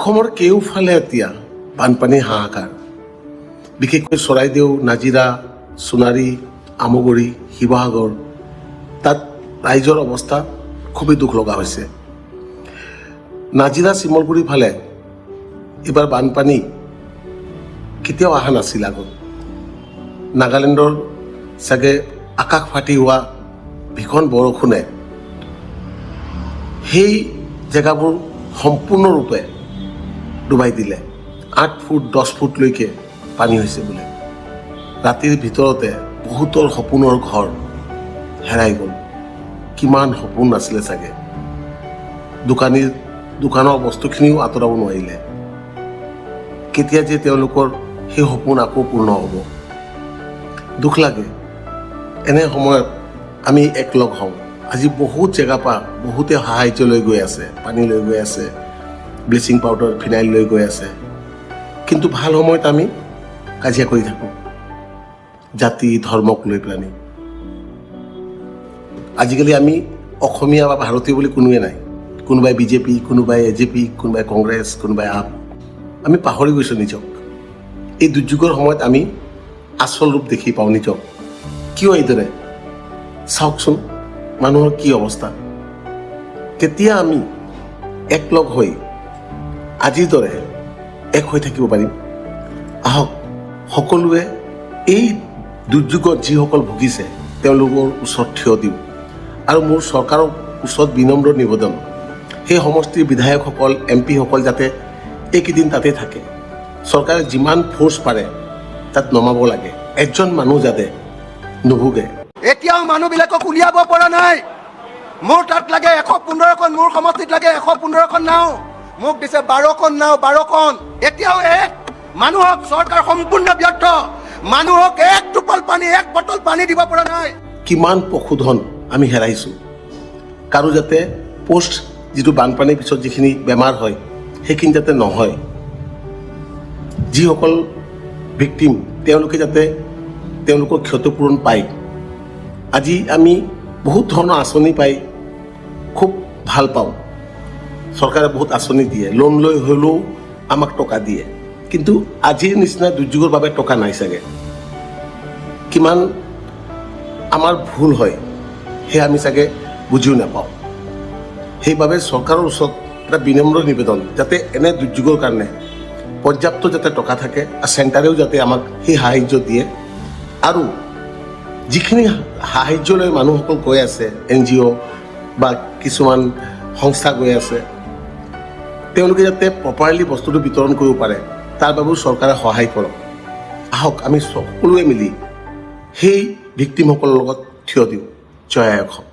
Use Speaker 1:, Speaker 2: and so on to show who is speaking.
Speaker 1: অসমৰ কেওফালে এতিয়া বানপানী হাহাকাৰ, বিশেষকৈ চৰাইদেউ, নাজিৰা, সোণাৰী, আমগুৰি, শিৱসাগৰ, তাত ৰাইজৰ অৱস্থা খুবেই দুখ লগা হৈছে। নাজিৰা, চিমলগুৰি ফালে এইবাৰ বানপানী কেতিয়াও অহা নাছিল আগত। নাগালেণ্ডৰ চাগে আকাশ ফাটি হোৱা ভীষণ বৰষুণে সেই জেগাবোৰ সম্পূৰ্ণৰূপে ডুবাই দিলে। 8 ফুট 10 ফুটলৈকে পানী হৈছে বোলে। ৰাতিৰ ভিতৰতে বহুতৰ সপোনৰ ঘৰ হেৰাই গ'ল। কিমান সপোন আছিলে চাগে। দোকানৰ বস্তুখিনিও আঁতৰাব নোৱাৰিলে। কেতিয়া যে তেওঁলোকৰ সেই সপোন আকৌ পূৰ্ণ হ'ব। দুখ লাগে। এনে সময়ত আমি একলগ হওঁ। আজি বহুত জেগাৰ পৰা বহুতে সাহাৰ্য লৈ গৈ আছে, পানী লৈ গৈ আছে, ব্লিচিং পাউডাৰ, ফিনাইল লৈ গৈ আছে। কিন্তু ভাল সময়ত আমি কাজিয়া কৰি থাকোঁ জাতি ধৰ্মক লৈ পেলানি। আজিকালি আমি অসমীয়া বা ভাৰতীয় বুলি কোনোৱে নাই। কোনোবাই বিজেপি, কোনোবাই এজেপি, কোনোবাই কংগ্ৰেছ, কোনোবাই আপ। আমি পাহৰি গৈছোঁ নিজক। এই দুৰ্যোগৰ সময়ত আমি আচল ৰূপ দেখি পাওঁ নিজক। কিয় এইদৰে? চাওকচোন মানুহৰ কি অৱস্থা। কেতিয়া আমি একলগ হৈ আজিৰ দৰে এক হৈ থাকিব পাৰিম? আহক সকলোৱে এই দুৰ্যোগত যিসকল ভুগিছে তেওঁলোকৰ ওচৰত থিয় দিওঁ। আৰু মোৰ চৰকাৰৰ ওচৰত বিনম্ৰ নিবেদন, সেই সমষ্টিৰ বিধায়কসকল, MP সকল যাতে এইকেইদিন তাতে থাকে। চৰকাৰে যিমান ফ'ৰ্চ পাৰে তাত নমাব লাগে। এজন মানুহ যাতে নুভুগে।
Speaker 2: এতিয়াও মানুহবিলাকক উলিয়াব পৰা নাই। মোৰ তাত লাগে 115খন, মোৰ সমষ্টিত লাগে 115খন নাও। মোক দিছে 12খন নাও, 12খন। এতিয়াও মানুহক চৰকাৰ সম্পূৰ্ণ ব্যৰ্থ। মানুহক এক টোপল পানী, এক বটল পানী দিব পৰা নাই।
Speaker 1: কিমান পশুধন আমি হেৰাইছোঁ। কাৰো যাতে পোষ্ট যিটো বানপানীৰ পিছত যিখিনি বেমাৰ হয় সেইখিনি যাতে নহয়। যিসকল ভিক্টিম তেওঁলোকে যাতে তেওঁলোকৰ ক্ষতিপূৰণ পায়। আজি আমি বহুত ধৰণৰ আঁচনি পাই খুব ভাল পাওঁ। চৰকাৰে বহুত আঁচনি দিয়ে, লোন লৈ হ'লেও আমাক টকা দিয়ে। কিন্তু আজিৰ নিচিনা দুৰ্যোগৰ বাবে টকা নাই চাগে। কিমান আমাৰ ভুল হয় সেয়া আমি চাগে বুজিও নাপাওঁ। সেইবাবে চৰকাৰৰ ওচৰত এটা বিনম্ৰ নিবেদন, যাতে এনে দুৰ্যোগৰ কাৰণে পৰ্যাপ্ত যাতে টকা থাকে, আৰু চেণ্টাৰেও যাতে আমাক সেই সাহাৰ্য দিয়ে। আৰু যিখিনি সাহাৰ্য লৈ মানুহসকল গৈ আছে, NGO বা কিছুমান সংস্থা গৈ আছে, তেওঁলোকে যাতে প্ৰপাৰলি বস্তুটো বিতৰণ কৰিব পাৰে তাৰ বাবেও চৰকাৰে সহায় কৰক। আহক আমি সকলোৱে মিলি সেই ভিক্টিমসকলৰ লগত থিয় দিওঁ। জয় আই অসম।